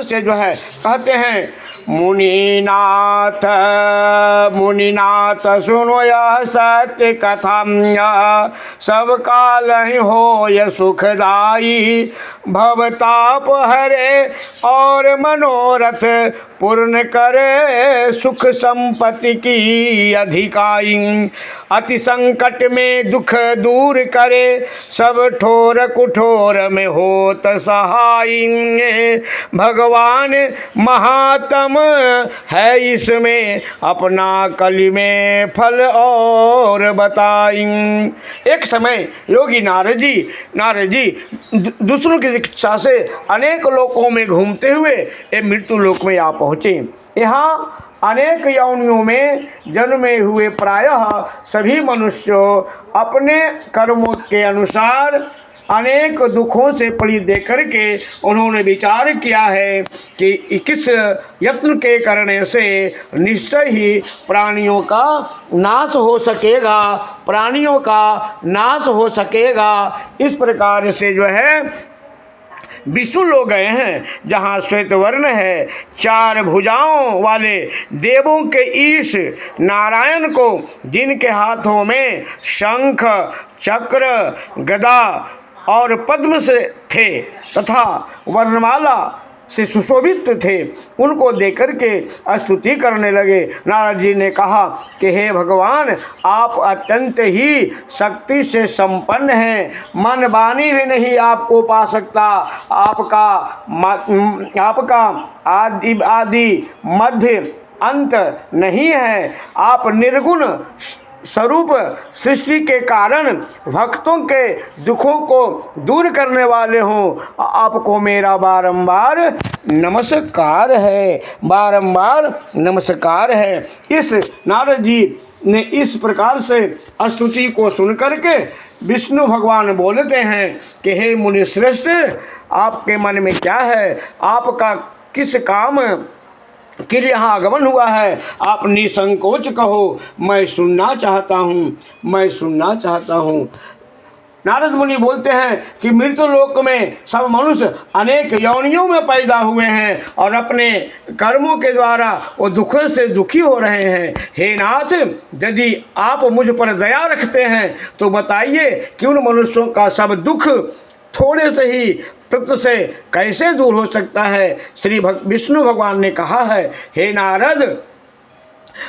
से जो है कहते हैं, मुनिनाथ मुनिनाथ सुनो यह सत्य कथा, सब काल ही हो यह सुखदाई, भवताप हरे और मनोरथ पूर्ण करे, सुख संपत्ति की अधिकाई, अति संकट में दुख दूर करे, सब ठोर कुठोर में होत सहाय, भगवान महात्म है इसमें अपना कली में फल और बताई। एक समय योगी नारद जी दूसरों की दीक्षा से अनेक लोकों में घूमते हुए ये मृत्यु लोक में आ पहुँचे। यहाँ अनेक योनियों में जन्मे हुए प्रायः सभी मनुष्यों अपने कर्मों के अनुसार अनेक दुखों से पीड़ित देख करके उन्होंने विचार किया है कि किस यत्न के करने से निश्चय ही प्राणियों का नाश हो सकेगा, प्राणियों का नाश हो सकेगा। इस प्रकार से जो है विष्णु लोग गए हैं, जहाँ श्वेत वर्ण है, चार भुजाओं वाले देवों के ईश नारायण को, जिनके हाथों में शंख चक्र गदा और पद्म से थे तथा वर्णमाला से सुशोभित थे, उनको देकर के स्तुति करने लगे। नारद जी ने कहा कि हे भगवान, आप अत्यंत ही शक्ति से संपन्न हैं, मन वाणी भी नहीं आपको पा सकता, आपका आदि मध्य अंत नहीं है, आप निर्गुण स्वरूप सृष्टि के कारण भक्तों के दुखों को दूर करने वाले हों। आपको मेरा बारंबार नमस्कार है, बारंबार नमस्कार है। इस नारद जी ने इस प्रकार से स्तुति को सुन करके विष्णु भगवान बोलते हैं कि हे मुनि श्रेष्ठ, आपके मन में क्या है, आपका किस काम के लिए यहाँ आगमन हुआ है, आप निसंकोच कहो, मैं सुनना चाहता हूँ, मैं सुनना चाहता हूँ। नारद मुनि बोलते हैं कि मृत्यु लोक में सब मनुष्य अनेक योनियों में पैदा हुए हैं और अपने कर्मों के द्वारा वो दुखों से दुखी हो रहे हैं। हे नाथ, यदि आप मुझ पर दया रखते हैं तो बताइए कि उन मनुष्यों का सब दुख थोड़े से ही प्रत से कैसे दूर हो सकता है। श्री विष्णु भगवान ने कहा है, हे नारद,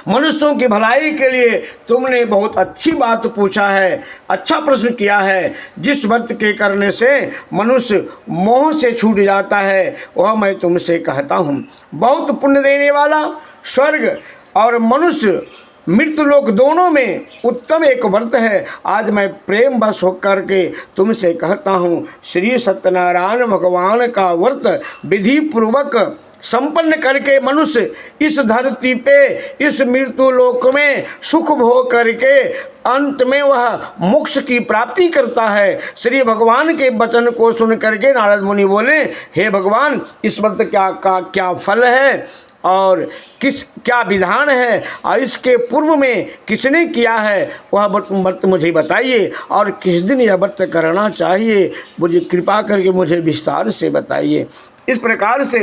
मनुष्यों की भलाई के लिए तुमने बहुत अच्छी बात पूछा है, अच्छा प्रश्न किया है। जिस व्रत के करने से मनुष्य मोह से छूट जाता है वह मैं तुमसे कहता हूँ। बहुत पुण्य देने वाला, स्वर्ग और मनुष्य मृत्यु लोक दोनों में उत्तम एक व्रत है। आज मैं प्रेम बस होकर के तुमसे कहता हूँ, श्री सत्यनारायण भगवान का व्रत विधि पूर्वक संपन्न करके मनुष्य इस धरती पे, इस मृत्यु लोक में सुख भोग करके अंत में वह मोक्ष की प्राप्ति करता है। श्री भगवान के वचन को सुन करके नारद मुनि बोले, हे भगवान, इस व्रत का क्या फल है और क्या विधान है, और इसके पूर्व में किसने किया है वह व्रत मुझे बताइए, और किस दिन यह व्रत करना चाहिए मुझे कृपा करके मुझे विस्तार से बताइए। इस प्रकार से